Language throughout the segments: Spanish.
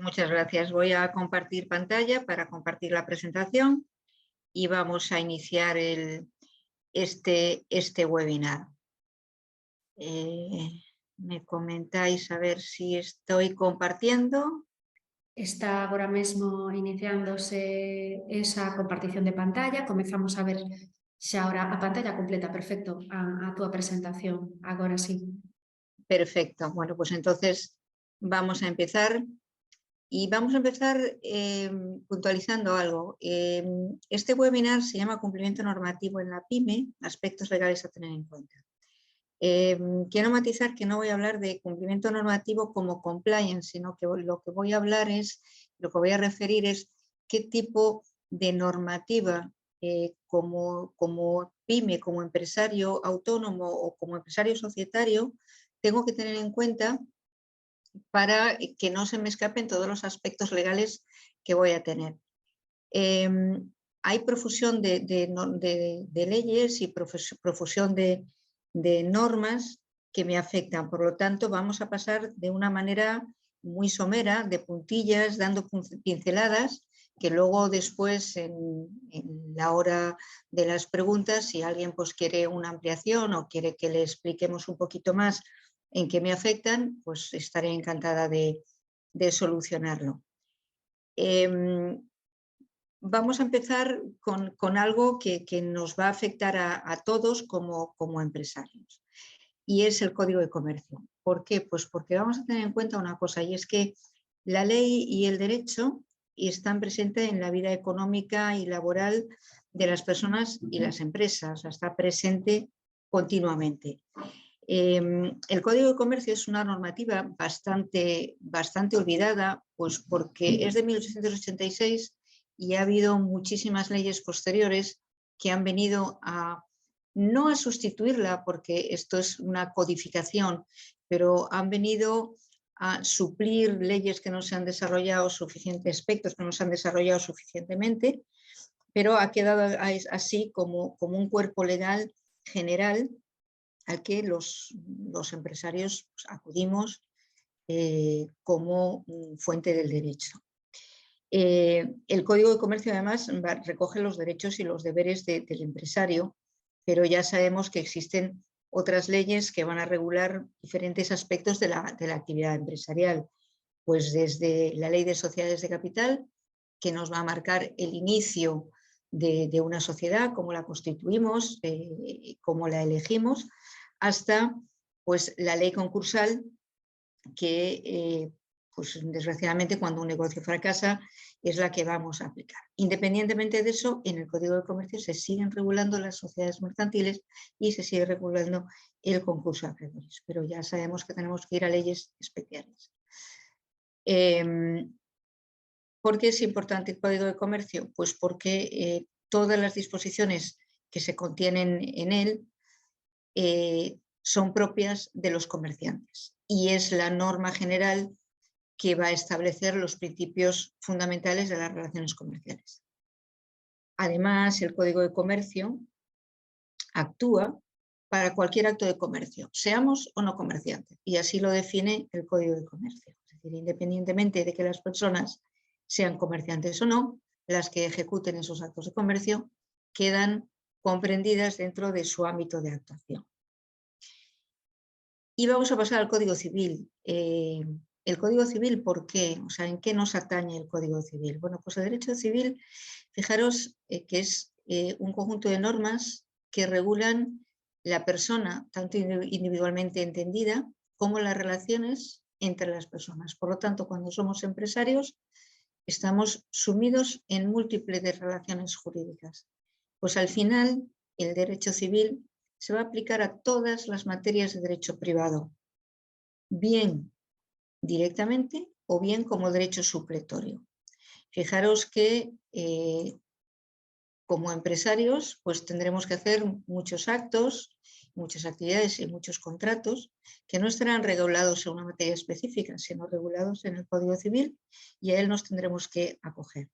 Pues muchas gracias. Voy a compartir pantalla para compartir la presentación y vamos a iniciar este webinar. Me comentáis a ver si estoy compartiendo. Está agora mesmo iniciándose esa compartición de pantalla. Comezamos a ver xa ahora a pantalla completa. Perfecto, a túa presentación. Agora sí. Perfecto. Bueno, pues entonces vamos a empezar. Y vamos a empezar puntualizando algo. Este webinar se llama Cumplimiento normativo en la PYME, aspectos legales a tener en cuenta. Quiero matizar que no voy a hablar de cumplimiento normativo como compliance, sino que lo que voy a referir es qué tipo de normativa como PYME, como empresario autónomo o como empresario societario, tengo que tener en cuenta para que no se me escapen todos los aspectos legales que voy a tener. Hay profusión de leyes y profusión de normas que me afectan, por lo tanto vamos a pasar de una manera muy somera, de puntillas, dando pinceladas, que luego después en la hora de las preguntas, si alguien pues quiere una ampliación o quiere que le expliquemos un poquito más en qué me afectan, pues estaré encantada de solucionarlo. Vamos a empezar con algo que nos va a afectar a todos como empresarios, y es el Código de Comercio. ¿Por qué? Pues porque vamos a tener en cuenta una cosa, y es que la ley y el derecho están presentes en la vida económica y laboral de las personas y las empresas, está presente continuamente. El Código de Comercio es una normativa bastante olvidada, pues porque es de 1886 y ha habido muchísimas leyes posteriores que han venido no a sustituirla, porque esto es una codificación, pero han venido a suplir leyes que no se han desarrollado aspectos que no se han desarrollado suficientemente, pero ha quedado así como un cuerpo legal general al que los empresarios acudimos como fuente del derecho. El Código de Comercio además recoge los derechos y los deberes del empresario, pero ya sabemos que existen otras leyes que van a regular diferentes aspectos de la actividad empresarial, pues desde la Ley de Sociedades de Capital, que nos va a marcar el inicio de una sociedad, cómo la constituimos, cómo la elegimos, hasta pues, la ley concursal, que pues, desgraciadamente cuando un negocio fracasa es la que vamos a aplicar. Independientemente de eso, en el Código de Comercio se siguen regulando las sociedades mercantiles y se sigue regulando el concurso de acreedores, pero ya sabemos que tenemos que ir a leyes especiales. ¿Por qué es importante el Código de Comercio? Pues porque todas las disposiciones que se contienen en él son propias de los comerciantes y es la norma general que va a establecer los principios fundamentales de las relaciones comerciales. Además, el Código de Comercio actúa para cualquier acto de comercio, seamos o no comerciantes, y así lo define el Código de Comercio. Es decir, independientemente de que las personas sean comerciantes o no, las que ejecuten esos actos de comercio quedan comprendidas dentro de su ámbito de actuación. Y vamos a pasar al Código Civil. El Código Civil, ¿por qué? O sea, ¿en qué nos atañe el Código Civil? Bueno, pues el derecho civil, fijaros que es un conjunto de normas que regulan la persona, tanto individualmente entendida, como las relaciones entre las personas. Por lo tanto, cuando somos empresarios, estamos sumidos en múltiples de relaciones jurídicas. Pues al final, el derecho civil se va a aplicar a todas las materias de derecho privado, bien directamente o bien como derecho supletorio. Fijaros que como empresarios pues tendremos que hacer muchos actos, muchas actividades y muchos contratos que no estarán regulados en una materia específica, sino regulados en el Código Civil, y a él nos tendremos que acoger.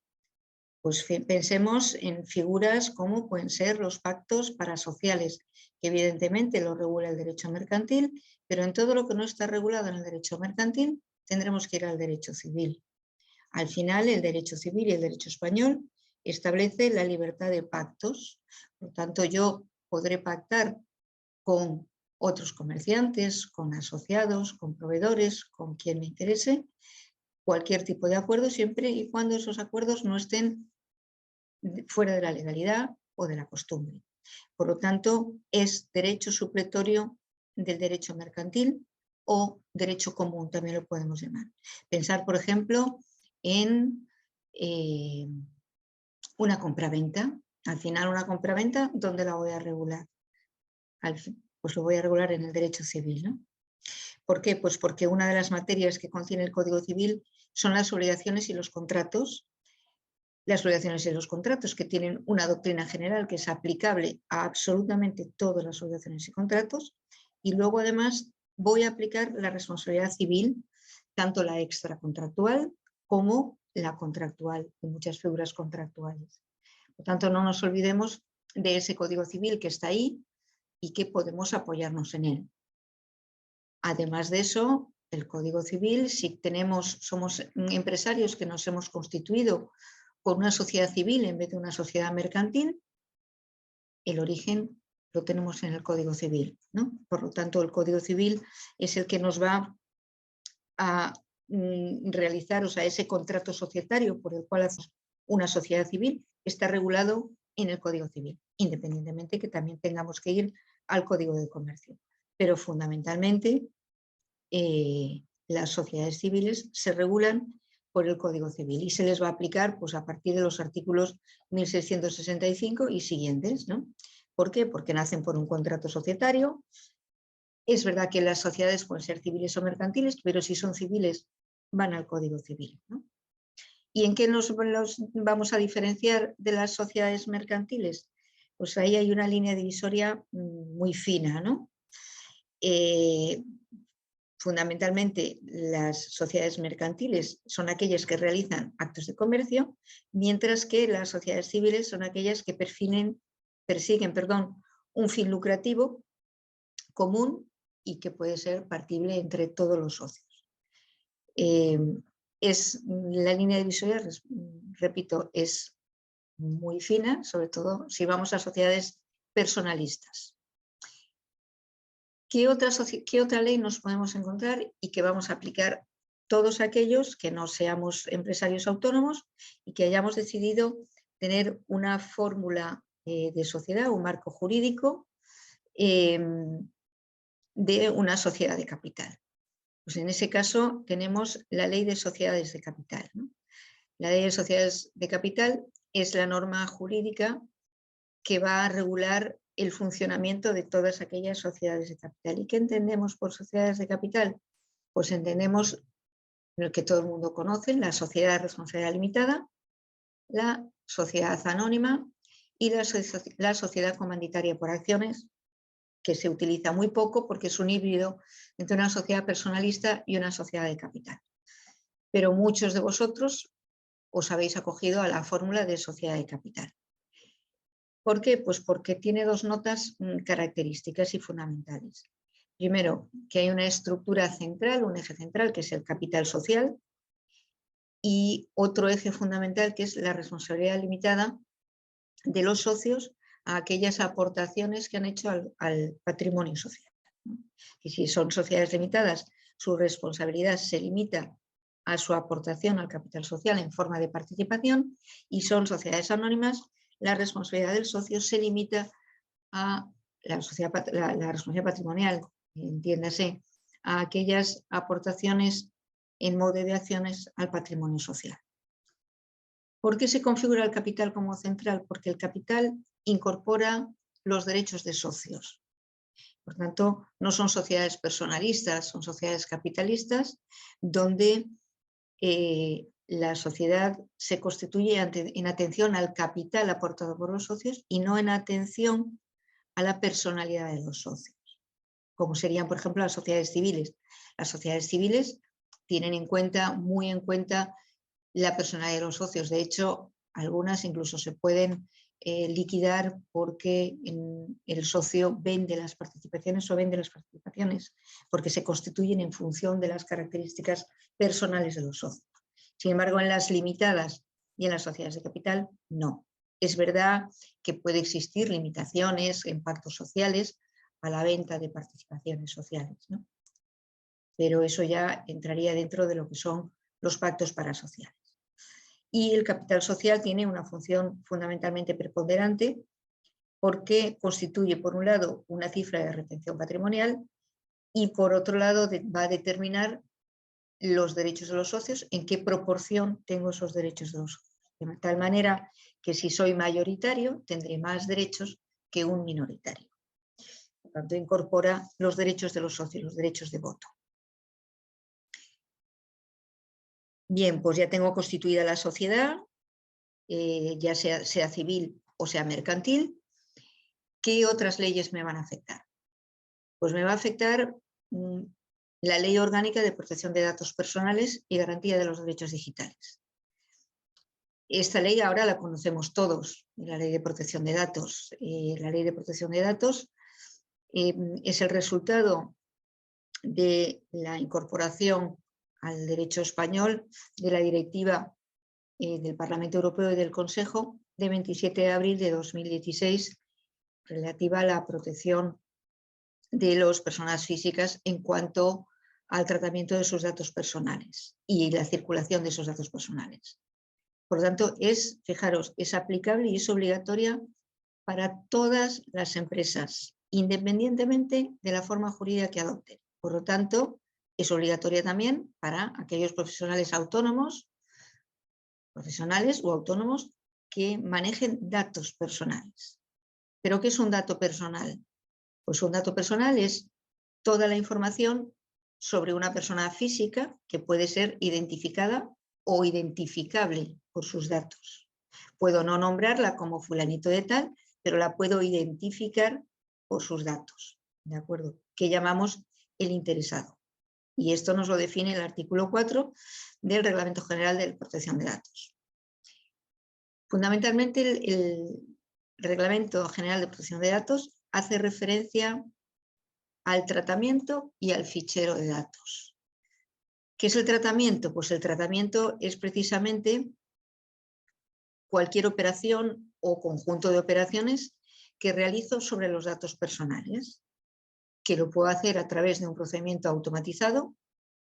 Pues pensemos en figuras como pueden ser los pactos parasociales, que evidentemente lo regula el derecho mercantil, pero en todo lo que no está regulado en el derecho mercantil tendremos que ir al derecho civil. Al final, el derecho civil y el derecho español establece la libertad de pactos. Por lo tanto, yo podré pactar con otros comerciantes, con asociados, con proveedores, con quien me interese, cualquier tipo de acuerdo, siempre y cuando esos acuerdos no estén fuera de la legalidad o de la costumbre. Por lo tanto, es derecho supletorio del derecho mercantil o derecho común, también lo podemos llamar. Pensar, por ejemplo, en una compraventa. Al final, una compraventa, ¿dónde la voy a regular? Pues lo voy a regular en el derecho civil, ¿no? ¿Por qué? Pues porque una de las materias que contiene el Código Civil son las obligaciones y los contratos. Las obligaciones y los contratos, que tienen una doctrina general que es aplicable a absolutamente todas las obligaciones y contratos, y luego además voy a aplicar la responsabilidad civil, tanto la extracontractual como la contractual, y muchas figuras contractuales. Por tanto, no nos olvidemos de ese Código Civil que está ahí y que podemos apoyarnos en él. Además de eso, el Código Civil, si somos empresarios que nos hemos constituido con una sociedad civil en vez de una sociedad mercantil, el origen lo tenemos en el Código Civil, ¿no? Por lo tanto, el Código Civil es el que nos va a realizar, o sea, ese contrato societario por el cual hacemos una sociedad civil está regulado en el Código Civil, independientemente que también tengamos que ir al Código de Comercio. Pero fundamentalmente las sociedades civiles se regulan por el Código Civil y se les va a aplicar pues, a partir de los artículos 1665 y siguientes, ¿no? ¿Por qué? Porque nacen por un contrato societario. Es verdad que las sociedades pueden ser civiles o mercantiles, pero si son civiles van al Código Civil, ¿no? ¿Y en qué los vamos a diferenciar de las sociedades mercantiles? Pues ahí hay una línea divisoria muy fina, ¿no? Fundamentalmente, las sociedades mercantiles son aquellas que realizan actos de comercio, mientras que las sociedades civiles son aquellas que persiguen, un fin lucrativo común y que puede ser partible entre todos los socios. La línea divisoria, repito, es muy fina, sobre todo si vamos a sociedades personalistas. ¿Qué otra ley nos podemos encontrar y que vamos a aplicar todos aquellos que no seamos empresarios autónomos y que hayamos decidido tener una fórmula de sociedad, un marco jurídico de una sociedad de capital? Pues en ese caso tenemos la Ley de Sociedades de Capital, ¿no? La Ley de Sociedades de Capital es la norma jurídica que va a regular el funcionamiento de todas aquellas sociedades de capital. ¿Y qué entendemos por sociedades de capital? Pues entendemos lo que todo el mundo conoce, la sociedad de responsabilidad limitada, la sociedad anónima y la sociedad comanditaria por acciones, que se utiliza muy poco porque es un híbrido entre una sociedad personalista y una sociedad de capital. Pero muchos de vosotros os habéis acogido a la fórmula de sociedad de capital. ¿Por qué? Pues porque tiene dos notas características y fundamentales. Primero, que hay una estructura central, un eje central, que es el capital social, y otro eje fundamental, que es la responsabilidad limitada de los socios a aquellas aportaciones que han hecho al patrimonio social. Y si son sociedades limitadas, su responsabilidad se limita a su aportación al capital social en forma de participación, y son sociedades anónimas, la responsabilidad del socio se limita a la responsabilidad patrimonial, entiéndase, a aquellas aportaciones en modo de acciones al patrimonio social. ¿Por qué se configura el capital como central? Porque el capital incorpora los derechos de socios. Por tanto, no son sociedades personalistas, son sociedades capitalistas donde la sociedad se constituye en atención al capital aportado por los socios y no en atención a la personalidad de los socios, como serían, por ejemplo, las sociedades civiles. Las sociedades civiles tienen muy en cuenta la personalidad de los socios. De hecho, algunas incluso se pueden liquidar porque el socio vende las participaciones porque se constituyen en función de las características personales de los socios. Sin embargo, en las limitadas y en las sociedades de capital, no. Es verdad que puede existir limitaciones en pactos sociales a la venta de participaciones sociales, ¿no? Pero eso ya entraría dentro de lo que son los pactos parasociales. Y el capital social tiene una función fundamentalmente preponderante porque constituye, por un lado, una cifra de retención patrimonial y, por otro lado, va a determinar los derechos de los socios, en qué proporción tengo esos derechos de los socios. De tal manera que si soy mayoritario, tendré más derechos que un minoritario. Por tanto, incorpora los derechos de los socios, los derechos de voto. Bien, pues ya tengo constituida la sociedad, ya sea civil o sea mercantil. ¿Qué otras leyes me van a afectar? Pues me va a afectar la Ley Orgánica de Protección de Datos Personales y Garantía de los Derechos Digitales. Esta ley ahora la conocemos todos, la Ley de Protección de Datos. La Ley de Protección de Datos es el resultado de la incorporación al derecho español de la Directiva del Parlamento Europeo y del Consejo de 27 de abril de 2016 relativa a la protección de las personas físicas en cuanto al tratamiento de sus datos personales y la circulación de esos datos personales. Por lo tanto, fijaros, es aplicable y es obligatoria para todas las empresas, independientemente de la forma jurídica que adopten. Por lo tanto, es obligatoria también para aquellos profesionales o autónomos que manejen datos personales. ¿Pero qué es un dato personal? Pues un dato personal es toda la información sobre una persona física que puede ser identificada o identificable por sus datos. Puedo no nombrarla como fulanito de tal, pero la puedo identificar por sus datos, ¿de acuerdo? Que llamamos el interesado. Y esto nos lo define el artículo 4 del Reglamento General de Protección de Datos. Fundamentalmente, el Reglamento General de Protección de Datos hace referencia al tratamiento y al fichero de datos. ¿Qué es el tratamiento? Pues el tratamiento es precisamente cualquier operación o conjunto de operaciones que realizo sobre los datos personales, que lo puedo hacer a través de un procedimiento automatizado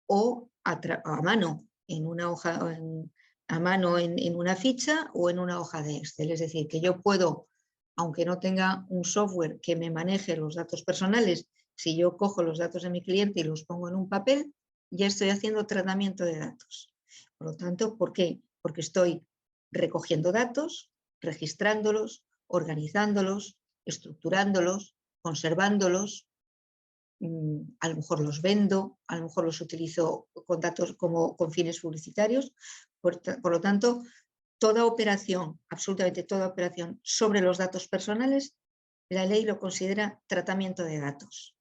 o a mano, en una hoja, en una ficha o en una hoja de Excel. Es decir, que yo puedo, aunque no tenga un software que me maneje los datos personales, si yo cojo los datos de mi cliente y los pongo en un papel, ya estoy haciendo tratamiento de datos. Por lo tanto, ¿por qué? Porque estoy recogiendo datos, registrándolos, organizándolos, estructurándolos, conservándolos. A lo mejor los vendo, a lo mejor los utilizo con datos con fines publicitarios. Por lo tanto, toda operación, absolutamente toda operación sobre los datos personales, la ley lo considera tratamiento de datos.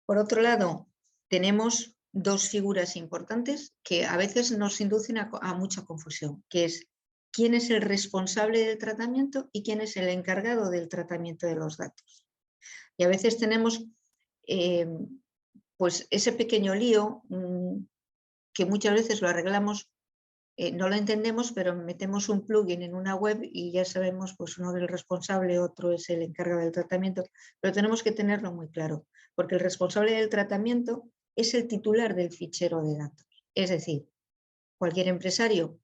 Por otro lado, tenemos dos figuras importantes que a veces nos inducen a mucha confusión, que es quién es el responsable del tratamiento y quién es el encargado del tratamiento de los datos. Y a veces tenemos pues ese pequeño lío que muchas veces lo arreglamos, no lo entendemos, pero metemos un plugin en una web y ya sabemos, pues uno es el responsable, otro es el encargado del tratamiento, pero tenemos que tenerlo muy claro, porque el responsable del tratamiento es el titular del fichero de datos. Es decir, cualquier empresario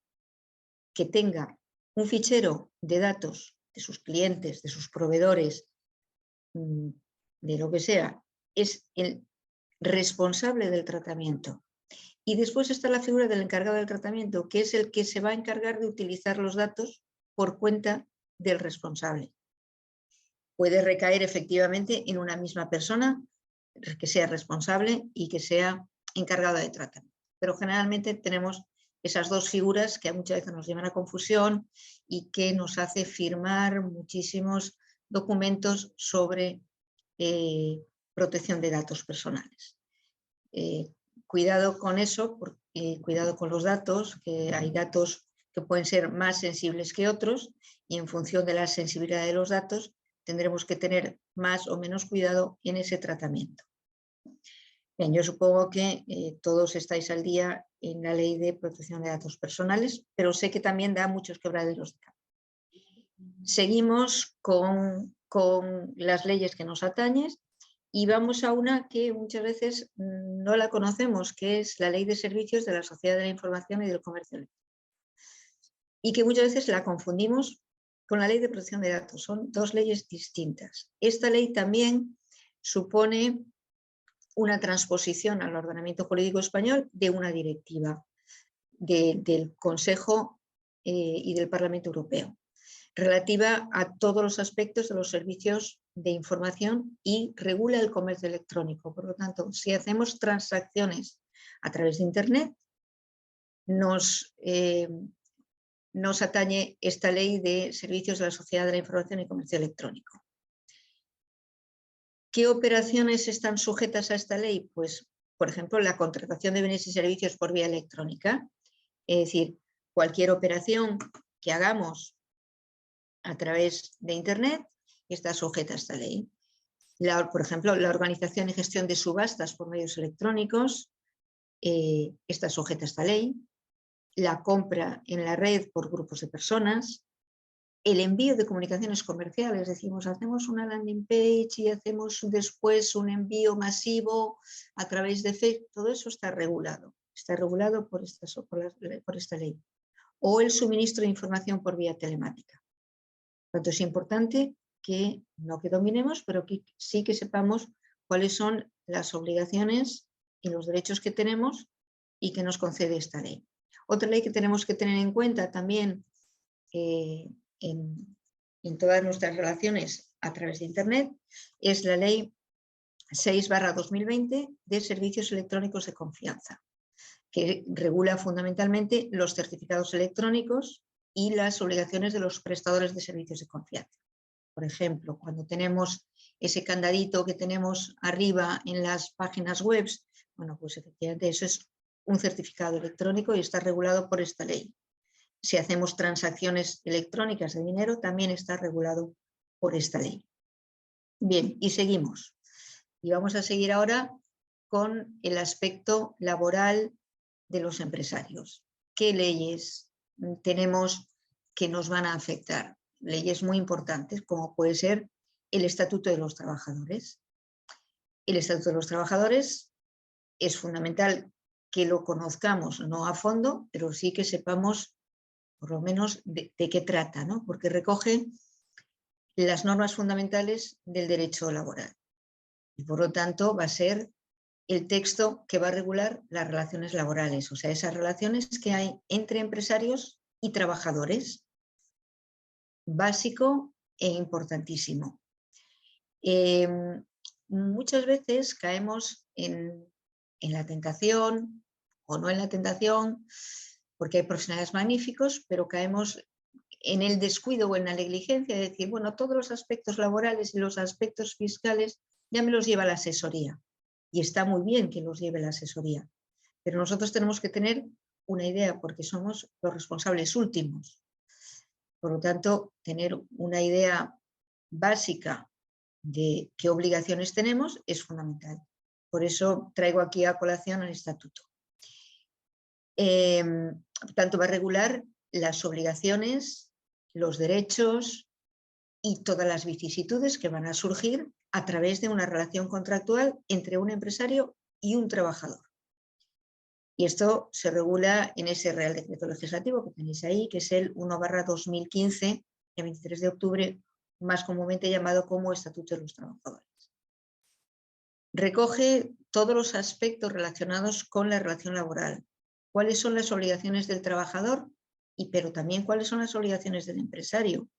que tenga un fichero de datos de sus clientes, de sus proveedores, de lo que sea, es el responsable del tratamiento. Y después está la figura del encargado del tratamiento, que es el que se va a encargar de utilizar los datos por cuenta del responsable. Puede recaer efectivamente en una misma persona que sea responsable y que sea encargado de tratamiento. Pero generalmente tenemos esas dos figuras que muchas veces nos llevan a confusión y que nos hace firmar muchísimos documentos sobre protección de datos personales. Cuidado con eso, cuidado con los datos, que hay datos que pueden ser más sensibles que otros y en función de la sensibilidad de los datos tendremos que tener más o menos cuidado en ese tratamiento. Bien, yo supongo que todos estáis al día en la Ley de Protección de Datos Personales, pero sé que también da muchos quebraderos de cabeza. Seguimos con las leyes que nos atañen y vamos a una que muchas veces no la conocemos, que es la Ley de Servicios de la Sociedad de la Información y del Comercio Electrónico. Y que muchas veces la confundimos con la Ley de Protección de Datos. Son dos leyes distintas. Esta ley también supone una transposición al ordenamiento jurídico español de una directiva del Consejo y del Parlamento Europeo, relativa a todos los aspectos de los servicios de información y regula el comercio electrónico. Por lo tanto, si hacemos transacciones a través de Internet, nos atañe esta ley de servicios de la Sociedad de la Información y Comercio Electrónico. ¿Qué operaciones están sujetas a esta ley? Pues, por ejemplo, la contratación de bienes y servicios por vía electrónica. Es decir, cualquier operación que hagamos a través de Internet está sujeta a esta ley. Por ejemplo, la organización y gestión de subastas por medios electrónicos está sujeta a esta ley. La compra en la red por grupos de personas, el envío de comunicaciones comerciales, decimos, hacemos una landing page y hacemos después un envío masivo a través de Facebook, todo eso está regulado por esta ley. O el suministro de información por vía telemática. Por tanto, es importante que no que dominemos, pero que sí que sepamos cuáles son las obligaciones y los derechos que tenemos y que nos concede esta ley. Otra ley que tenemos que tener en cuenta también en todas nuestras relaciones a través de Internet es la Ley 6/2020 de Servicios Electrónicos de Confianza, que regula fundamentalmente los certificados electrónicos y las obligaciones de los prestadores de servicios de confianza. Por ejemplo, cuando tenemos ese candadito que tenemos arriba en las páginas web, bueno, pues efectivamente eso es un certificado electrónico y está regulado por esta ley. Si hacemos transacciones electrónicas de dinero, también está regulado por esta ley. Bien, y seguimos. Y vamos a seguir ahora con el aspecto laboral de los empresarios. ¿Qué leyes tenemos que nos van a afectar? Leyes muy importantes, como puede ser el Estatuto de los Trabajadores. El Estatuto de los Trabajadores es fundamental que lo conozcamos, no a fondo, pero sí que sepamos por lo menos de qué trata, ¿no? Porque recoge las normas fundamentales del derecho laboral. Y por lo tanto va a ser el texto que va a regular las relaciones laborales, o sea, esas relaciones que hay entre empresarios y trabajadores. Básico e importantísimo. Muchas veces caemos en la tentación, o no en la tentación, porque hay profesionales magníficos, pero caemos en el descuido o en la negligencia de decir, bueno, todos los aspectos laborales y los aspectos fiscales ya me los lleva la asesoría. Y está muy bien que los lleve la asesoría, pero nosotros tenemos que tener una idea porque somos los responsables últimos. Por lo tanto, tener una idea básica de qué obligaciones tenemos es fundamental. Por eso traigo aquí a colación el estatuto. Por tanto, va a regular las obligaciones, los derechos y todas las vicisitudes que van a surgir a través de una relación contractual entre un empresario y un trabajador. Y esto se regula en ese Real Decreto Legislativo que tenéis ahí, que es el 1/2015, de 23 de octubre, más comúnmente llamado como Estatuto de los Trabajadores. Recoge todos los aspectos relacionados con la relación laboral. Cuáles son las obligaciones del trabajador, pero también cuáles son las obligaciones del empresario.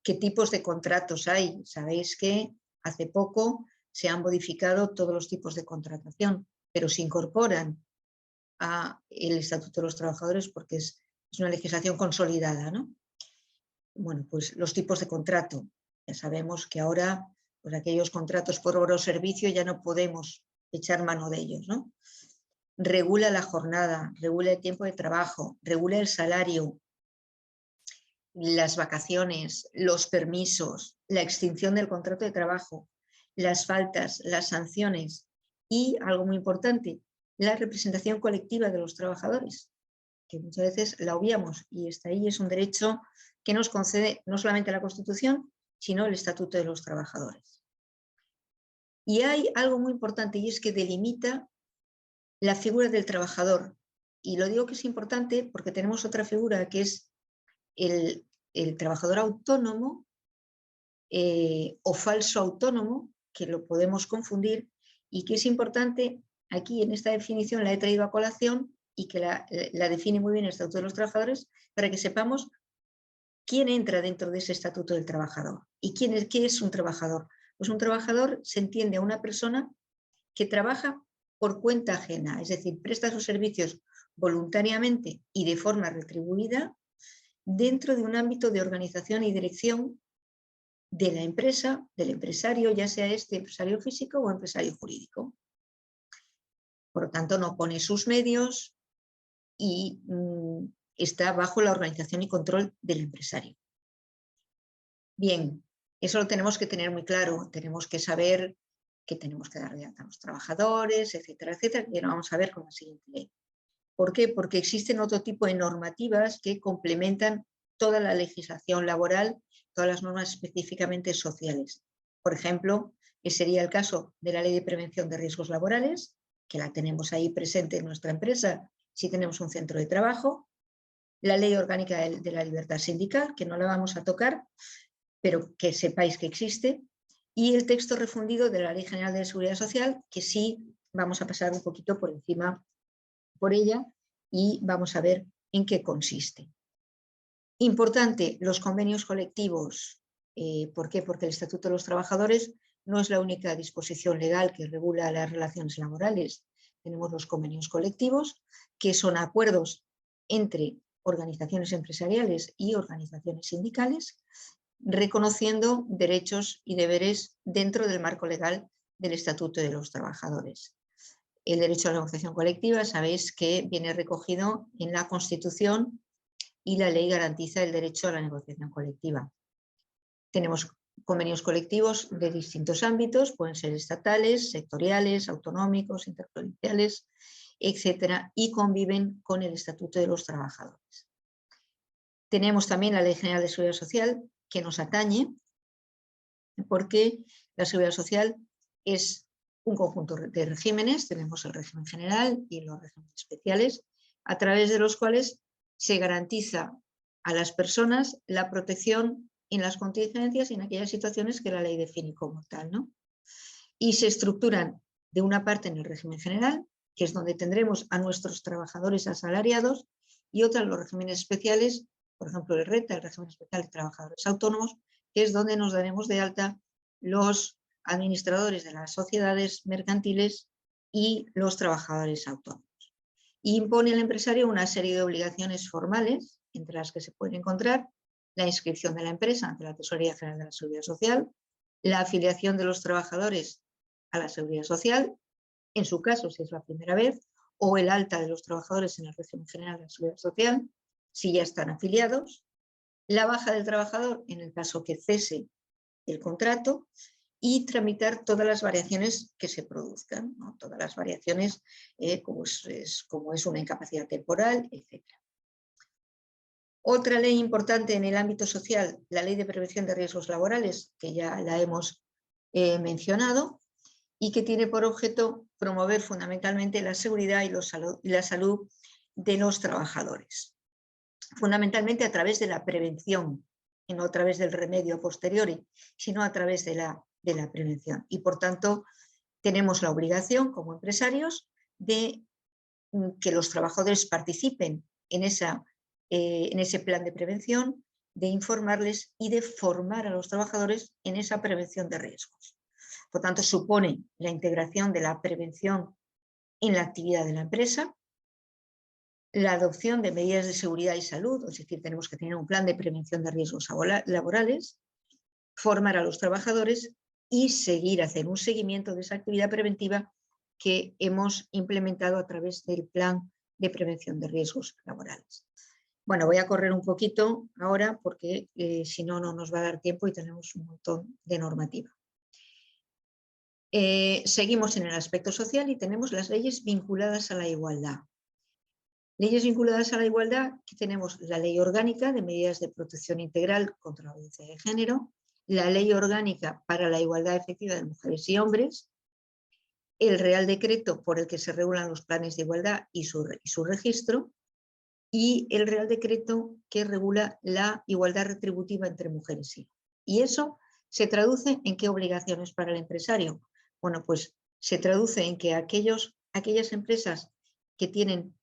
¿Qué tipos de contratos hay? Sabéis que hace poco se han modificado todos los tipos de contratación, pero se incorporan al Estatuto de los Trabajadores porque es una legislación consolidada, ¿no? Bueno, pues los tipos de contrato. Ya sabemos que ahora pues aquellos contratos por obra o servicio ya no podemos echar mano de ellos, ¿no? Regula la jornada, regula el tiempo de trabajo, regula el salario, las vacaciones, los permisos, la extinción del contrato de trabajo, las faltas, las sanciones Y algo muy importante, la representación colectiva de los trabajadores, que muchas veces la obviamos, y está ahí, es un derecho que nos concede no solamente la Constitución, sino el Estatuto de los Trabajadores. Y hay algo muy importante, y es que delimita la figura del trabajador. Y lo digo que es importante porque tenemos otra figura que es el trabajador autónomo o falso autónomo, que lo podemos confundir, y que es importante, aquí en esta definición la he traído a colación y que la define muy bien el Estatuto de los Trabajadores, para que sepamos quién entra dentro de ese Estatuto del Trabajador. ¿Y qué es un trabajador? Pues un trabajador se entiende a una persona que trabaja por cuenta ajena, es decir, presta sus servicios voluntariamente y de forma retribuida dentro de un ámbito de organización y dirección de la empresa, del empresario, ya sea este empresario físico o empresario jurídico. Por lo tanto, no pone sus medios y está bajo la organización y control del empresario. Bien, eso lo tenemos que tener muy claro, tenemos que saber que tenemos que dar de alta a los trabajadores, etcétera, etcétera, que lo vamos a ver con la siguiente ley. ¿Por qué? Porque existen otro tipo de normativas que complementan toda la legislación laboral, todas las normas específicamente sociales. Por ejemplo, que sería el caso de la Ley de Prevención de Riesgos Laborales, que la tenemos ahí presente en nuestra empresa si tenemos un centro de trabajo, la Ley Orgánica de la Libertad Sindical, que no la vamos a tocar, pero que sepáis que existe, y el texto refundido de la Ley General de la Seguridad Social, que sí vamos a pasar un poquito por encima por ella y vamos a ver en qué consiste. Importante, los convenios colectivos. ¿Por qué? Porque el Estatuto de los Trabajadores no es la única disposición legal que regula las relaciones laborales. Tenemos los convenios colectivos, que son acuerdos entre organizaciones empresariales y organizaciones sindicales, reconociendo derechos y deberes dentro del marco legal del Estatuto de los Trabajadores. El derecho a la negociación colectiva, sabéis que viene recogido en la Constitución y la ley garantiza el derecho a la negociación colectiva. Tenemos convenios colectivos de distintos ámbitos, pueden ser estatales, sectoriales, autonómicos, interprovinciales, etcétera, y conviven con el Estatuto de los Trabajadores. Tenemos también la Ley General de Seguridad Social, que nos atañe, porque la Seguridad Social es un conjunto de regímenes, tenemos el régimen general y los regímenes especiales, a través de los cuales se garantiza a las personas la protección en las contingencias y en aquellas situaciones que la ley define como tal, ¿no? Y se estructuran de una parte en el régimen general, que es donde tendremos a nuestros trabajadores asalariados, y otra en los regímenes especiales, por ejemplo el RETA, el régimen especial de trabajadores autónomos, que es donde nos daremos de alta los administradores de las sociedades mercantiles y los trabajadores autónomos. Y impone al empresario una serie de obligaciones formales, entre las que se pueden encontrar la inscripción de la empresa ante la Tesorería General de la Seguridad Social, la afiliación de los trabajadores a la Seguridad Social, en su caso si es la primera vez, o el alta de los trabajadores en el régimen general de la Seguridad Social, si ya están afiliados, la baja del trabajador en el caso que cese el contrato, y tramitar todas las variaciones que se produzcan, ¿no? Todas las variaciones como es una incapacidad temporal, etc. Otra ley importante en el ámbito social, la Ley de Prevención de Riesgos Laborales, que ya la hemos mencionado, y que tiene por objeto promover fundamentalmente la seguridad y la salud de los trabajadores, fundamentalmente a través de la prevención, y no a través del remedio a posteriori, sino a través de la prevención. Y por tanto, tenemos la obligación como empresarios de que los trabajadores participen en ese plan de prevención, de informarles y de formar a los trabajadores en esa prevención de riesgos. Por tanto, supone la integración de la prevención en la actividad de la empresa, la adopción de medidas de seguridad y salud, es decir, tenemos que tener un plan de prevención de riesgos laborales, formar a los trabajadores y hacer un seguimiento de esa actividad preventiva que hemos implementado a través del plan de prevención de riesgos laborales. Bueno, voy a correr un poquito ahora porque si no, no nos va a dar tiempo y tenemos un montón de normativa. Seguimos en el aspecto social y tenemos las leyes vinculadas a la igualdad. Leyes vinculadas a la igualdad, que tenemos la Ley Orgánica de Medidas de Protección Integral contra la Violencia de Género, la Ley Orgánica para la Igualdad Efectiva de Mujeres y Hombres, el Real Decreto por el que se regulan los planes de igualdad y su registro, y el Real Decreto que regula la igualdad retributiva entre mujeres y hombres. Y eso se traduce en qué obligaciones para el empresario. Bueno, pues se traduce en que aquellas empresas que tienen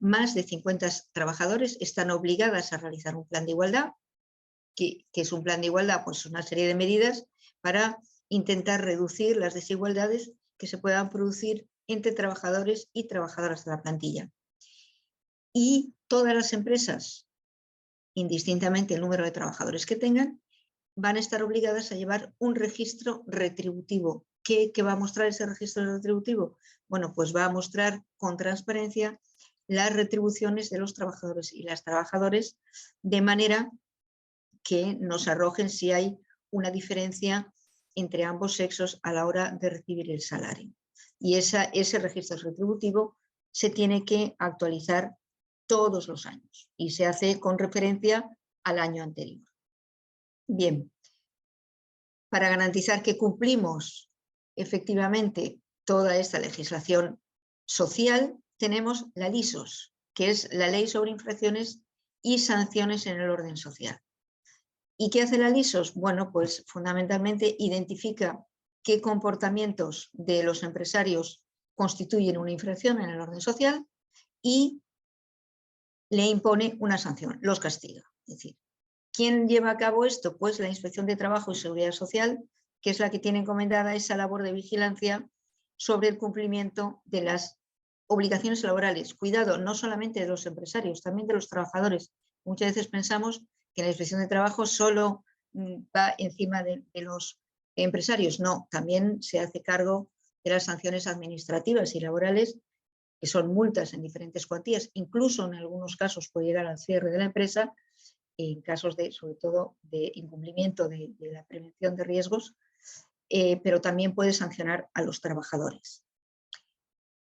más de 50 trabajadores están obligadas a realizar un plan de igualdad, que es un plan de igualdad, pues una serie de medidas para intentar reducir las desigualdades que se puedan producir entre trabajadores y trabajadoras de la plantilla. Y todas las empresas, indistintamente el número de trabajadores que tengan, van a estar obligadas a llevar un registro retributivo. ¿Qué va a mostrar ese registro retributivo? Bueno, pues va a mostrar con transparencia las retribuciones de los trabajadores y las trabajadoras, de manera que nos arrojen si hay una diferencia entre ambos sexos a la hora de recibir el salario. Y ese registro retributivo se tiene que actualizar todos los años y se hace con referencia al año anterior. Bien, para garantizar que cumplimos efectivamente toda esta legislación social, tenemos la LISOS, que es la Ley sobre Infracciones y Sanciones en el Orden Social. ¿Y qué hace la LISOS? Bueno, pues fundamentalmente identifica qué comportamientos de los empresarios constituyen una infracción en el orden social y le impone una sanción, los castiga. Es decir, ¿quién lleva a cabo esto? Pues la Inspección de Trabajo y Seguridad Social, que es la que tiene encomendada esa labor de vigilancia sobre el cumplimiento de las obligaciones laborales. Cuidado, no solamente de los empresarios, también de los trabajadores. Muchas veces pensamos que la Inspección de Trabajo solo va encima de los empresarios. No, también se hace cargo de las sanciones administrativas y laborales, que son multas en diferentes cuantías, incluso en algunos casos puede llegar al cierre de la empresa, en casos sobre todo de incumplimiento de la prevención de riesgos, pero también puede sancionar a los trabajadores.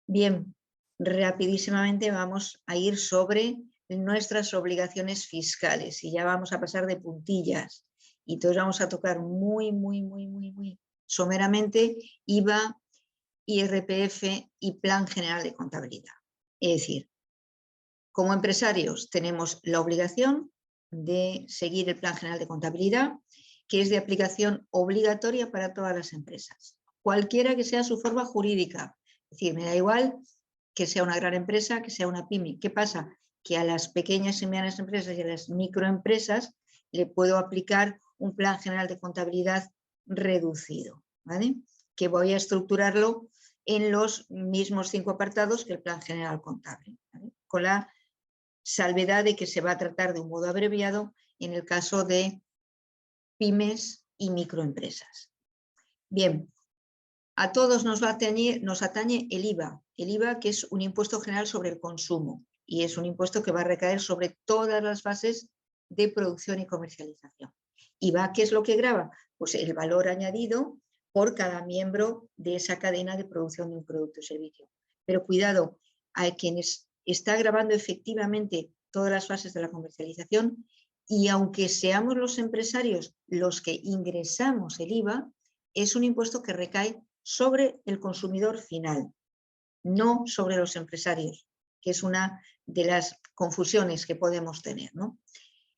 Bien, rapidísimamente vamos a ir sobre nuestras obligaciones fiscales y ya vamos a pasar de puntillas. Y entonces vamos a tocar muy someramente IVA, IRPF y Plan General de Contabilidad. Es decir, como empresarios tenemos la obligación de seguir el Plan General de Contabilidad, que es de aplicación obligatoria para todas las empresas, cualquiera que sea su forma jurídica. Es decir, me da igual que sea una gran empresa, que sea una pyme. ¿Qué pasa? Que a las pequeñas y medianas empresas y a las microempresas le puedo aplicar un Plan General de Contabilidad reducido, ¿vale? Que voy a estructurarlo en los mismos 5 apartados que el Plan General Contable, ¿vale? Con la salvedad de que se va a tratar de un modo abreviado en el caso de pymes y microempresas. Bien, a todos nos atañe el IVA, que es un impuesto general sobre el consumo y es un impuesto que va a recaer sobre todas las fases de producción y comercialización. IVA, ¿qué es lo que grava? Pues el valor añadido por cada miembro de esa cadena de producción de un producto o servicio. Pero cuidado, a quienes está gravando efectivamente todas las fases de la comercialización, y aunque seamos los empresarios los que ingresamos el IVA, es un impuesto que recae sobre el consumidor final, no sobre los empresarios, que es una de las confusiones que podemos tener, ¿no?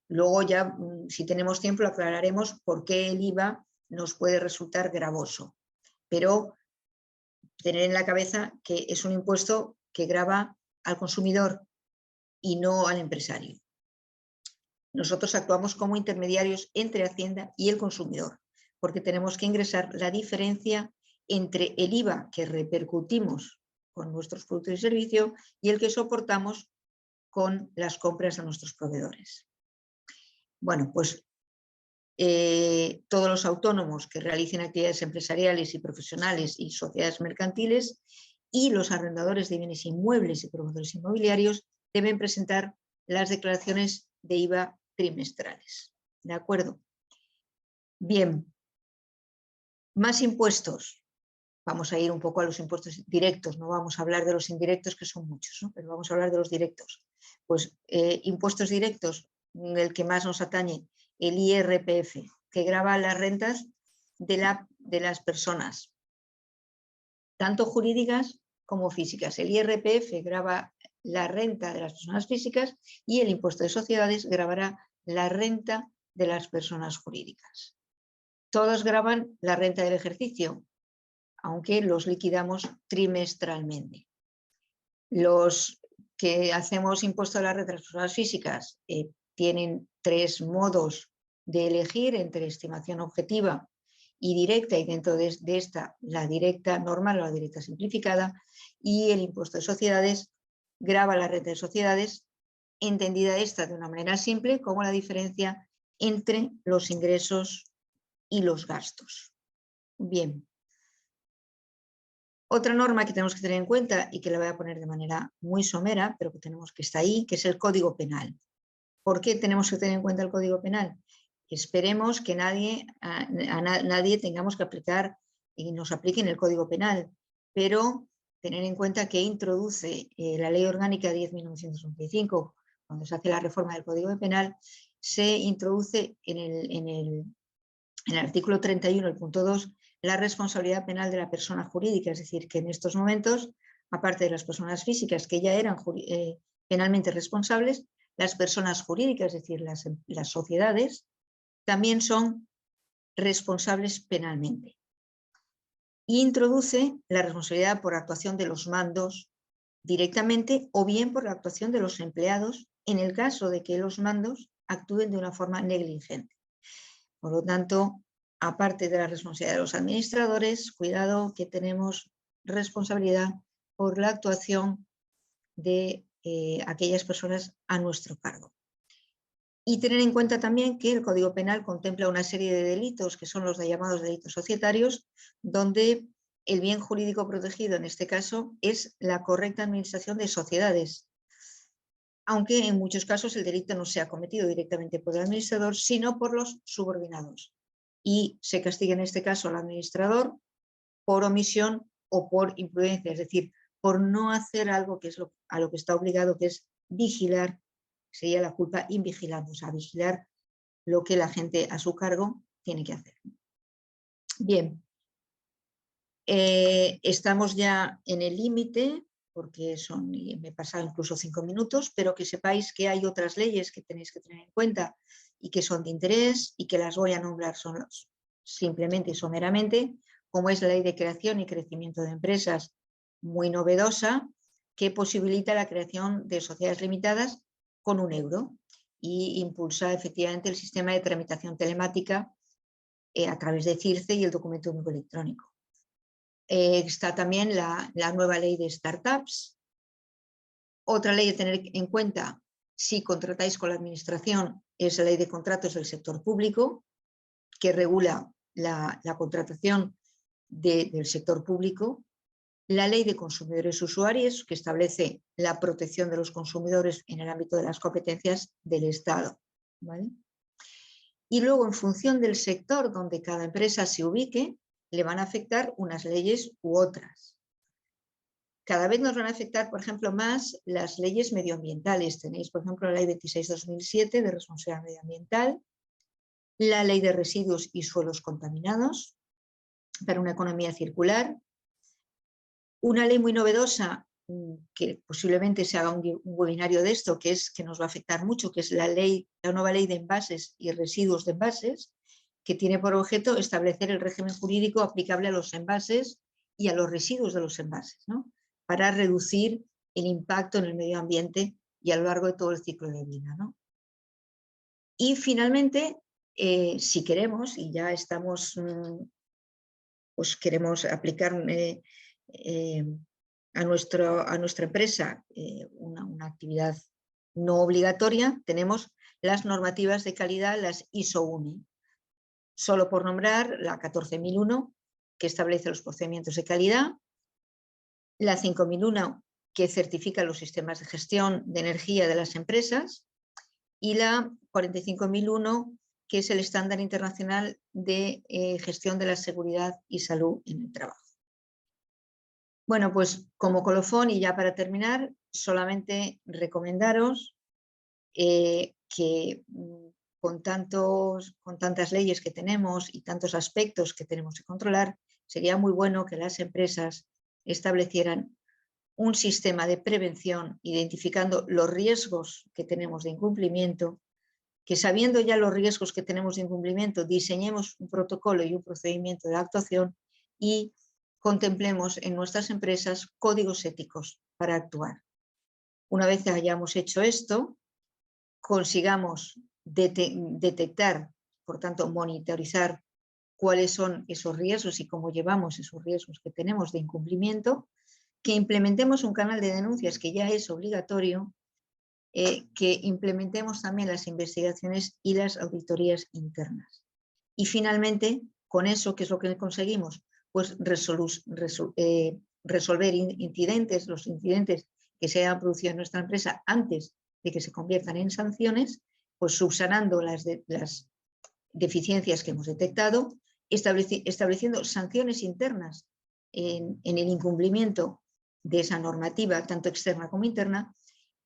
Luego ya, si tenemos tiempo, aclararemos por qué el IVA nos puede resultar gravoso. Pero tener en la cabeza que es un impuesto que grava al consumidor y no al empresario. Nosotros actuamos como intermediarios entre Hacienda y el consumidor, porque tenemos que ingresar la diferencia entre el IVA que repercutimos con nuestros productos y servicios y el que soportamos con las compras de nuestros proveedores. Bueno, pues todos los autónomos que realicen actividades empresariales y profesionales y sociedades mercantiles y los arrendadores de bienes inmuebles y promotores inmobiliarios deben presentar las declaraciones de IVA trimestrales. ¿De acuerdo? Bien. Más impuestos. Vamos a ir un poco a los impuestos directos, no vamos a hablar de los indirectos, que son muchos, ¿no? Pero vamos a hablar de los directos. Pues impuestos directos, el que más nos atañe, el IRPF, que grava las rentas de las personas, tanto jurídicas como físicas. El IRPF grava la renta de las personas físicas y el impuesto de sociedades gravará la renta de las personas jurídicas. Todos gravan la renta del ejercicio, aunque los liquidamos trimestralmente. Los que hacemos impuesto a la renta de las personas físicas tienen 3 modos de elegir entre estimación objetiva y directa, y dentro de esta la directa normal o la directa simplificada, y el impuesto de sociedades grava la renta de sociedades, entendida esta de una manera simple como la diferencia entre los ingresos y los gastos. Bien. Otra norma que tenemos que tener en cuenta, y que la voy a poner de manera muy somera, pero que tenemos que estar ahí, que es el Código Penal. ¿Por qué tenemos que tener en cuenta el Código Penal? Esperemos que nadie tengamos que aplicar y nos apliquen el Código Penal, pero tener en cuenta que introduce la Ley Orgánica 10.1995, cuando se hace la reforma del Código Penal, se introduce en el artículo 31, el punto 2, la responsabilidad penal de la persona jurídica, es decir, que en estos momentos, aparte de las personas físicas que ya eran penalmente responsables, las personas jurídicas, es decir, las sociedades, también son responsables penalmente. Y introduce la responsabilidad por actuación de los mandos directamente o bien por la actuación de los empleados en el caso de que los mandos actúen de una forma negligente. Por lo tanto, aparte de la responsabilidad de los administradores, cuidado que tenemos responsabilidad por la actuación de aquellas personas a nuestro cargo. Y tener en cuenta también que el Código Penal contempla una serie de delitos que son los llamados delitos societarios, donde el bien jurídico protegido en este caso es la correcta administración de sociedades, aunque en muchos casos el delito no sea cometido directamente por el administrador, sino por los subordinados. Y se castiga en este caso al administrador por omisión o por imprudencia, es decir, por no hacer algo que es a lo que está obligado, que es vigilar, sería la culpa invigilando, o sea, vigilar lo que la gente a su cargo tiene que hacer. Bien, estamos ya en el límite, porque me he pasado incluso 5 minutos, pero que sepáis que hay otras leyes que tenéis que tener en cuenta y que son de interés y que las voy a nombrar simplemente y someramente, como es la Ley de Creación y Crecimiento de Empresas, muy novedosa, que posibilita la creación de sociedades limitadas con €1 y impulsa efectivamente el sistema de tramitación telemática a través de CIRCE y el documento único electrónico. Está también la nueva ley de startups. Otra ley a tener en cuenta si contratáis con la administración es la ley de contratos del sector público, que regula la contratación del sector público. La ley de consumidores usuarios, que establece la protección de los consumidores en el ámbito de las competencias del Estado, ¿vale? Y luego, en función del sector donde cada empresa se ubique, le van a afectar unas leyes u otras. Cada vez nos van a afectar, por ejemplo, más las leyes medioambientales. Tenéis, por ejemplo, la Ley 26/2007 de responsabilidad medioambiental, la Ley de residuos y suelos contaminados para una economía circular, una ley muy novedosa que posiblemente se haga un webinario de esto, que nos va a afectar mucho, que es la nueva ley de envases y residuos de envases, que tiene por objeto establecer el régimen jurídico aplicable a los envases y a los residuos de los envases, ¿no? Para reducir el impacto en el medio ambiente y a lo largo de todo el ciclo de vida, ¿no? Y finalmente, si queremos, y ya estamos, pues queremos aplicar a nuestra empresa una actividad no obligatoria, tenemos las normativas de calidad, las ISO-UNE. Solo por nombrar la 14.001, que establece los procedimientos de calidad, la 5.001, que certifica los sistemas de gestión de energía de las empresas, y la 45.001, que es el estándar internacional de gestión de la seguridad y salud en el trabajo. Bueno, pues como colofón y ya para terminar, solamente recomendaros que con tantas leyes que tenemos y tantos aspectos que tenemos que controlar, sería muy bueno que las empresas establecieran un sistema de prevención identificando los riesgos que tenemos de incumplimiento, que sabiendo ya los riesgos que tenemos de incumplimiento, diseñemos un protocolo y un procedimiento de actuación y contemplemos en nuestras empresas códigos éticos para actuar. Una vez que hayamos hecho esto, consigamos detectar, por tanto, monitorizar cuáles son esos riesgos y cómo llevamos esos riesgos que tenemos de incumplimiento, que implementemos un canal de denuncias que ya es obligatorio, que implementemos también las investigaciones y las auditorías internas. Y finalmente, con eso, ¿qué es lo que conseguimos? Pues resolver incidentes, los incidentes que se hayan producido en nuestra empresa antes de que se conviertan en sanciones, pues subsanando las deficiencias que hemos detectado, estableciendo sanciones internas en el incumplimiento de esa normativa, tanto externa como interna,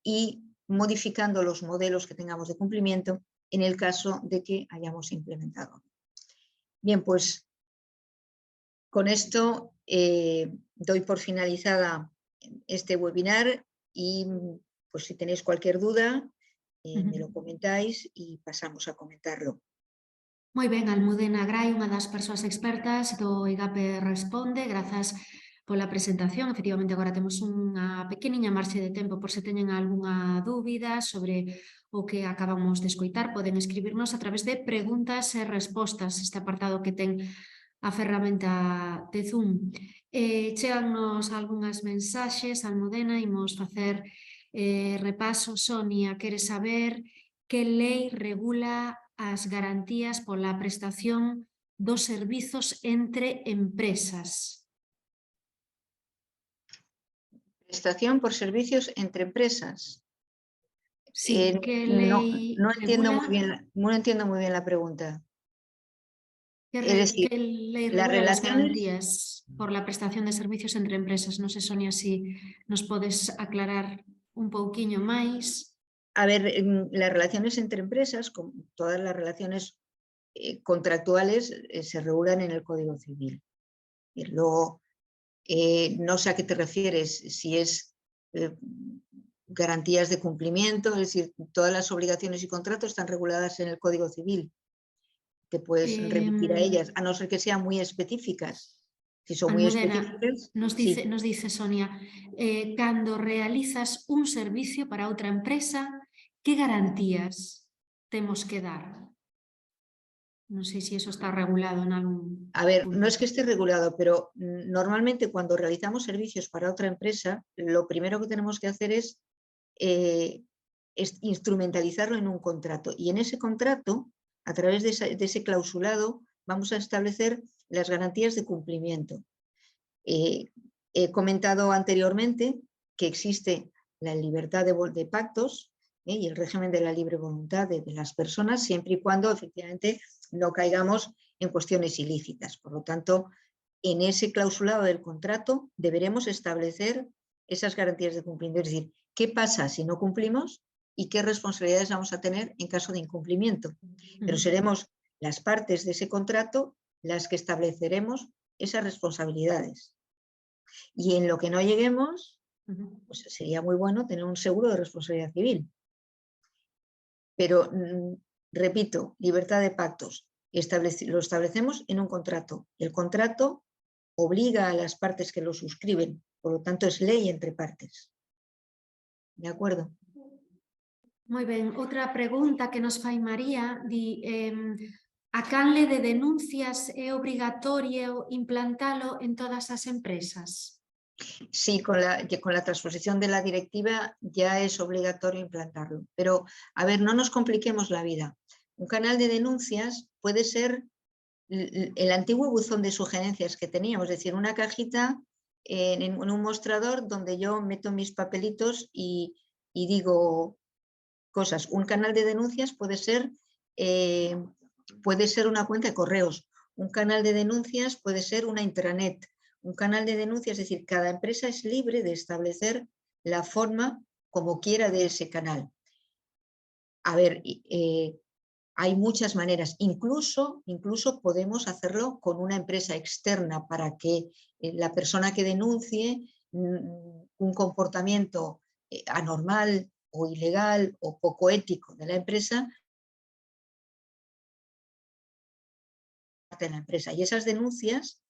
y modificando los modelos que tengamos de cumplimiento en el caso de que hayamos implementado. Bien, pues con esto doy por finalizada este webinar y pues si tenéis cualquier duda me lo comentáis y pasamos a comentarlo. Moi ben, Almudena Grai, unha das persoas expertas do IGAPE Responde, grazas pola presentación. Efectivamente, agora temos unha pequeniña marxe de tempo por se teñen algunha dúbida sobre o que acabamos de escoitar. Poden escribirnos a través de preguntas e respostas, este apartado que ten a ferramenta de Zoom. Chegannos algunhas mensaxes, Almudena, imos facer repaso. Sonia, quere saber que lei regula as garantías pola prestación dos servizos entre empresas. Prestación por servicios entre empresas. Sí, que lei No entiendo regula, muy bien la pregunta. Es decir, que lei las regula las relaciones, garantías por la prestación de servicios entre empresas. Non sei, Sonia, si nos podes aclarar un pouquiño máis. a ver, las relaciones entre empresas, como todas las relaciones contractuales, se regulan en el Código Civil. Y luego, no sé a qué te refieres, si es garantías de cumplimiento, es decir, todas las obligaciones y contratos están reguladas en el Código Civil. Te puedes remitir a ellas, a no ser que sean muy específicas. Si son muy Almudena, específicas, nos sí. dice Sonia, cando realizas un servicio para outra empresa, que garantías temos que dar? Non sei se iso está regulado en algún A ver, punto. no es que esté regulado, pero normalmente cuando realizamos servicios para otra empresa, lo primero que tenemos que hacer es instrumentalizarlo en un contrato. Y en ese contrato, a través de ese clausulado, vamos a establecer las garantías de cumplimiento. He comentado anteriormente que existe la libertad de pactos y el régimen de la libre voluntad de las personas, siempre y cuando efectivamente no caigamos en cuestiones ilícitas. Por lo tanto, en ese clausulado del contrato deberemos establecer esas garantías de cumplimiento. Es decir, ¿qué pasa si no cumplimos y qué responsabilidades vamos a tener en caso de incumplimiento? Pero seremos las partes de ese contrato las que estableceremos esas responsabilidades. Y en lo que no lleguemos, pues sería muy bueno tener un seguro de responsabilidad civil. Pero, repito, libertad de pactos. Lo establecemos en un contrato. El contrato obliga a las partes que lo suscriben, por lo tanto es ley entre partes. ¿De acuerdo? Moi ben, outra pregunta que nos fai María, di, a canle de denuncias é obrigatorio implantalo en todas as empresas? Sí, con la transposición de la directiva ya es obligatorio implantarlo. Pero, a ver, no nos compliquemos la vida. Un canal de denuncias puede ser el antiguo buzón de sugerencias que teníamos, es decir, una cajita en un mostrador donde yo meto mis papelitos y digo cosas. Un canal de denuncias puede ser una cuenta de correos, un canal de denuncias puede ser una intranet, Un canal de denuncia, es decir, cada empresa es libre de establecer la forma como quiera de ese canal. A ver, hay muchas maneras, incluso podemos hacerlo con una empresa externa para que la persona que denuncie un comportamiento anormal o ilegal o poco ético de la empresa, de la empresa. Y esas denuncias,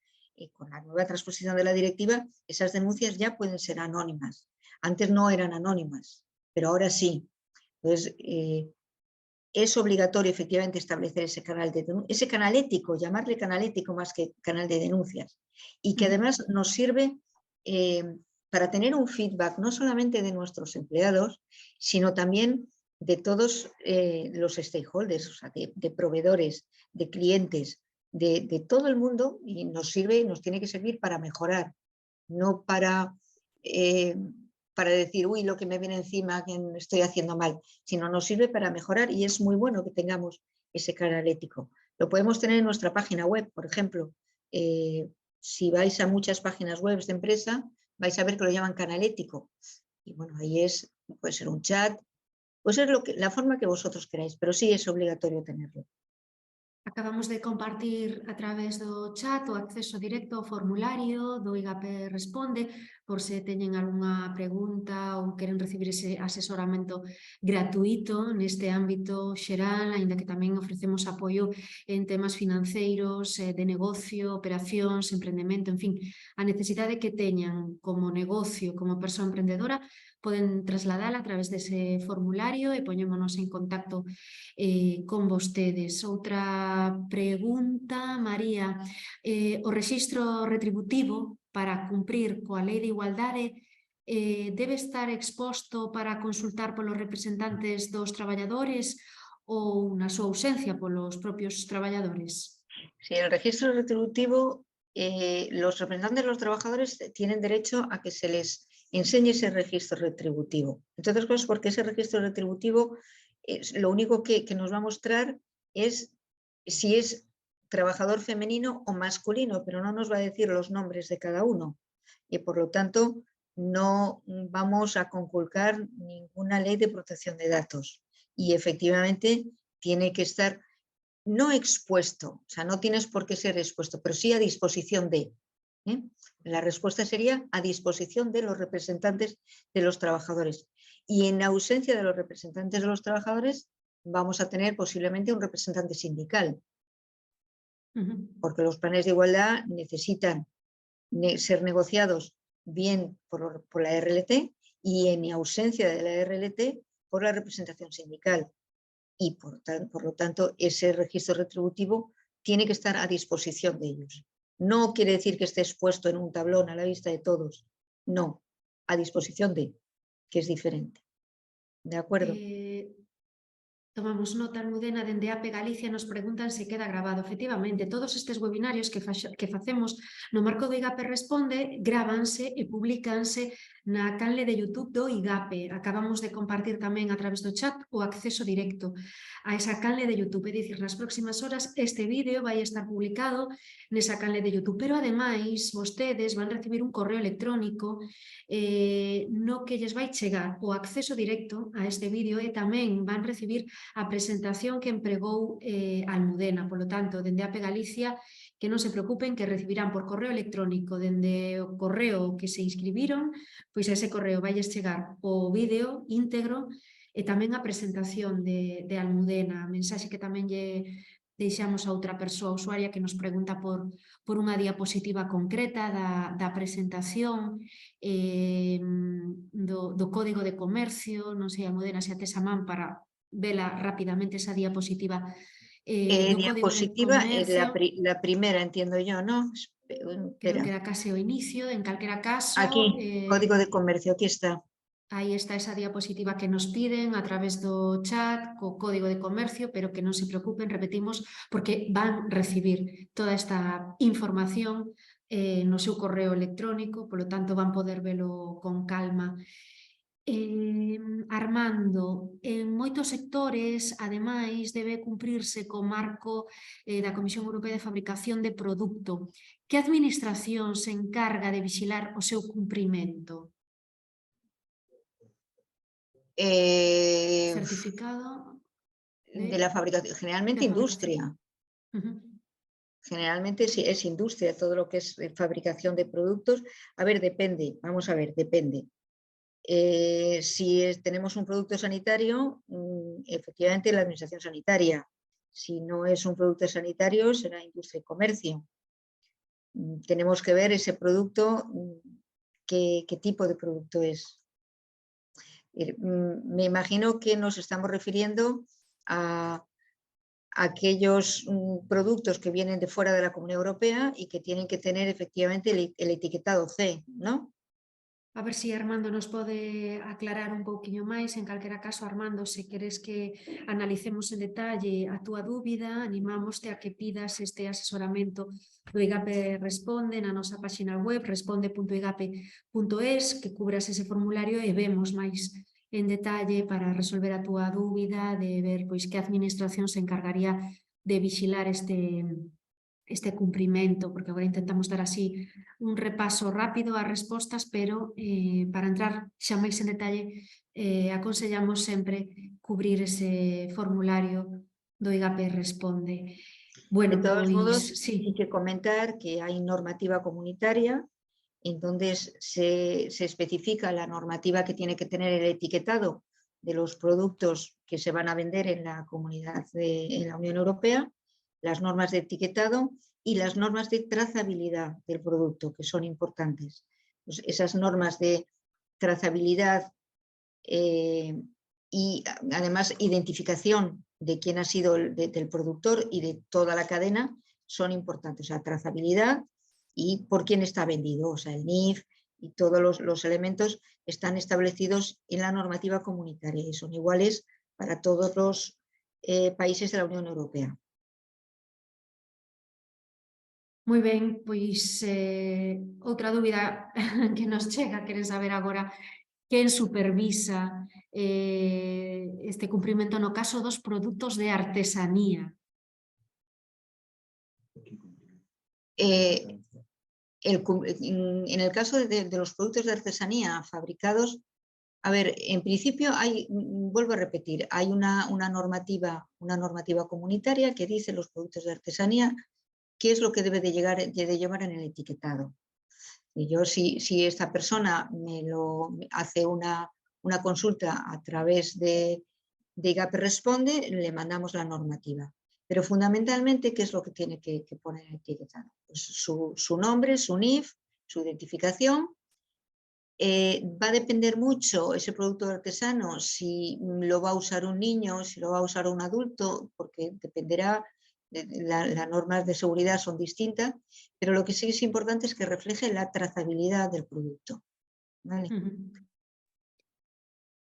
con la nueva transposición de la directiva, esas denuncias ya pueden ser anónimas. Antes no eran anónimas, pero ahora sí. Entonces, es obligatorio efectivamente establecer ese canal ético, llamarle canal ético más que canal de denuncias, y que además nos sirve para tener un feedback no solamente de nuestros empleados, sino también de todos los stakeholders, o sea, de proveedores, de clientes, de todo el mundo, y nos tiene que servir para mejorar, no para decir, uy, lo que me viene encima, que estoy haciendo mal, sino nos sirve para mejorar, y es muy bueno que tengamos ese canal ético. Lo podemos tener en nuestra página web, por ejemplo. Si vais a muchas páginas web de empresa, vais a ver que lo llaman canal ético. Y bueno, ahí puede ser un chat, puede ser la forma que vosotros queráis, pero sí es obligatorio tenerlo. Acabamos de compartir a través do chat o acceso directo ao formulario do IGAPE Responde, por se teñen algunha pregunta ou queren recibir ese asesoramento gratuito neste ámbito xeral, aínda que tamén ofrecemos apoio en temas financeiros, de negocio, operacións, emprendemento, en fin, a necesidade que teñan como negocio, como persoa emprendedora, poden trasladala a través dese formulario e poñémonos en contacto con vostedes. Outra pregunta, María, o rexistro retributivo para cumprir coa Lei de Igualdade debe estar exposto para consultar polos representantes dos traballadores ou na súa ausencia polos propios traballadores? Sí, el registro retributivo, los representantes de los trabajadores tienen derecho a que se les enseñe ese registro retributivo. Entre otras cosas, porque ese registro retributivo lo único que nos va a mostrar es si es trabajador femenino o masculino, pero no nos va a decir los nombres de cada uno. Y por lo tanto, no vamos a conculcar ninguna ley de protección de datos. Y efectivamente tiene que estar no expuesto, o sea, no tienes por qué ser expuesto, pero sí a disposición de. La respuesta sería a disposición de los representantes de los trabajadores. Y en ausencia de los representantes de los trabajadores, vamos a tener posiblemente un representante sindical, porque los planes de igualdad necesitan ser negociados bien por la RLT, y en ausencia de la RLT por la representación sindical. Y por lo tanto ese registro retributivo tiene que estar a disposición de ellos. No quiere decir que esté expuesto en un tablón a la vista de todos, no, a disposición de, que es diferente. ¿De acuerdo? Tomamos nota, Almudena, dende APE Galicia nos preguntan se queda grabado. Efectivamente, todos estes webinarios que facemos no marco do IGAPE Responde grábanse e publicanse na canle de YouTube do IGAPE. Acabamos de compartir tamén a través do chat o acceso directo a esa canle de YouTube. É dicir, nas próximas horas este vídeo vai estar publicado nesa canle de YouTube. Pero ademais, vostedes van recibir un correo electrónico no que lles vai chegar o acceso directo a este vídeo, e tamén van recibir a presentación que empregou Almudena. Polo tanto, dende APE Galicia, que non se preocupen, que recibirán por correo electrónico dende o correo que se inscribiron, pois a ese correo vailles chegar o vídeo íntegro e tamén a presentación de Almudena, a mensaxe que tamén lle deixamos a outra persoa usuaria que nos pregunta por unha diapositiva concreta da presentación do Código de Comercio. Non sei, Almudena, se a tes a man para vela rapidamente esa diapositiva do Código de Diapositiva es Comercio. la primera, entiendo yo, ¿no? Creo que era case o inicio, en calquera caso. Aquí, Código de Comercio, aquí está. Aí está esa diapositiva que nos piden a través do chat, co Código de Comercio, pero que non se preocupen, repetimos, porque van recibir toda esta información no seu correo electrónico, polo tanto van poder velo con calma. Armando, en moitos sectores, ademais, debe cumprirse co marco da Comisión Europea de Fabricación de Produto. Que administración se encarga de vixilar o seu cumprimento? Certificado de la fabricación, generalmente industria. Generalmente sí, es industria, todo lo que es fabricación de productos. A ver, depende, vamos a ver, depende. Si tenemos un producto sanitario, efectivamente la administración sanitaria. Si no es un producto sanitario, será industria y comercio. Tenemos que ver ese producto, qué tipo de producto es. Me imagino que nos estamos refiriendo a aquellos productos que vienen de fuera de la Comunidad Europea y que tienen que tener efectivamente el etiquetado C, ¿no? A ver se Armando nos pode aclarar un pouquiño máis. En calquera caso, Armando, se queres que analicemos en detalle a túa dúbida, animámoste a que pidas este asesoramento do IGAPE Responde na nosa página web responde.igape.es, que cubras ese formulario e vemos máis en detalle para resolver a túa dúbida de ver pois que administración se encargaría de vixilar este cumprimento, porque agora intentamos dar así un repaso rápido ás respostas, pero para entrar xa máis en detalle aconsellamos sempre cubrir ese formulario do IGAPE Responde. Bueno, de todos modos, sí que comentar que hay normativa comunitaria, entonces se especifica la normativa que tiene que tener el etiquetado de los productos que se van a vender en la comunidad, en la Unión Europea, las normas de etiquetado y las normas de trazabilidad del producto, que son importantes. Pues esas normas de trazabilidad y además identificación de quién ha sido del productor y de toda la cadena son importantes. O sea, trazabilidad y por quién está vendido, o sea, el NIF y todos los elementos están establecidos en la normativa comunitaria y son iguales para todos los países de la Unión Europea. Moi ben, pois outra dúbida que nos chega, queren saber agora quen supervisa este cumprimento no caso dos produtos de artesanía. En el caso de los productos de artesanía fabricados, a ver, en principio hay, vuelvo a repetir, hay una normativa comunitaria que dice los productos de artesanía qué es lo que debe de llevar en el etiquetado. Y yo, si esta persona me hace una consulta a través de IGAPE Responde, le mandamos la normativa. Pero fundamentalmente, ¿qué es lo que tiene que poner en el etiquetado? Pues su nombre, su NIF, su identificación. Va a depender mucho ese producto artesano, si lo va a usar un niño, si lo va a usar un adulto, porque dependerá, las normas de seguridad son distintas, pero lo que sí es importante es que refleje la trazabilidad del producto. ¿Vale?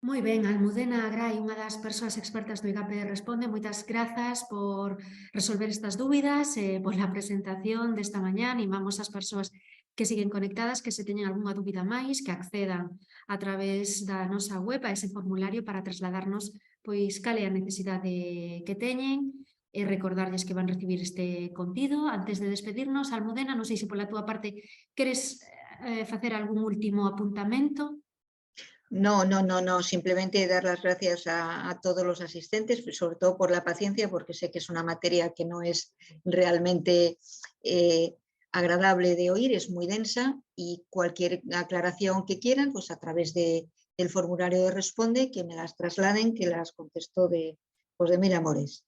Moi ben, Almudena Grai, unha das persoas expertas do IGAPE Responde, moitas grazas por resolver estas dúbidas e pola presentación desta mañá. Animamos as persoas que siguen conectadas, que se teñen algunha dúbida máis, que accedan a través da nosa web a ese formulario para trasladarnos pois cal é a necesidade que teñen e recordarlles que van recibir este contido. Antes de despedirnos, Almudena, non sei se pola túa parte queres facer algún último apuntamento. No, simplemente dar las gracias a todos los asistentes, sobre todo por la paciencia, porque sé que es una materia que no es realmente agradable de oír, es muy densa y cualquier aclaración que quieran, pues a través del formulario de Responde, que me las trasladen, que las contesto de mil amores.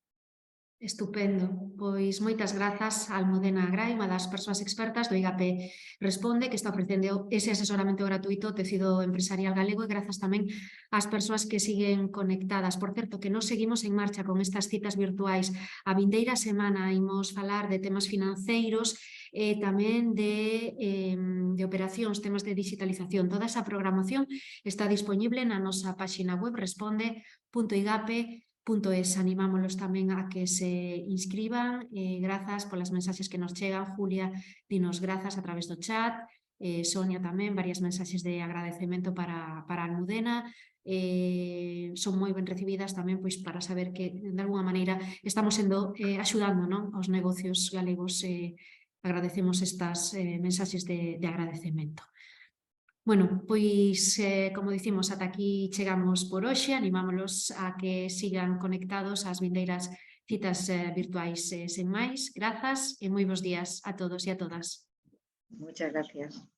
Estupendo. Pois moitas grazas a Almudena Grai, unha das persoas expertas do IGAPE Responde, que está ofrecendo ese asesoramento gratuito ao tecido empresarial galego e grazas tamén ás persoas que siguen conectadas. Por certo, que nos seguimos en marcha con estas citas virtuais. A vindeira semana imos falar de temas financeiros e tamén de operacións, temas de digitalización. Toda esa programación está disponible na nosa página web responde.igape.es. Animámolos tamén a que se inscriban. Grazas polas mensaxes que nos chegan. Julia, dinos grazas a través do chat. Sonia tamén, varias mensaxes de agradecemento para Almudena. Son moi ben recibidas tamén pois para saber que de alguna maneira estamos sendo axudando, non, aos negocios galegos. Agradecemos estas mensaxes de agradecemento. Bueno, pois, como dicimos, ata aquí chegamos por hoxe. Animámolos a que sigan conectados ás vindeiras citas virtuais sen máis. Grazas e moi bons días a todos e a todas. Muchas gracias.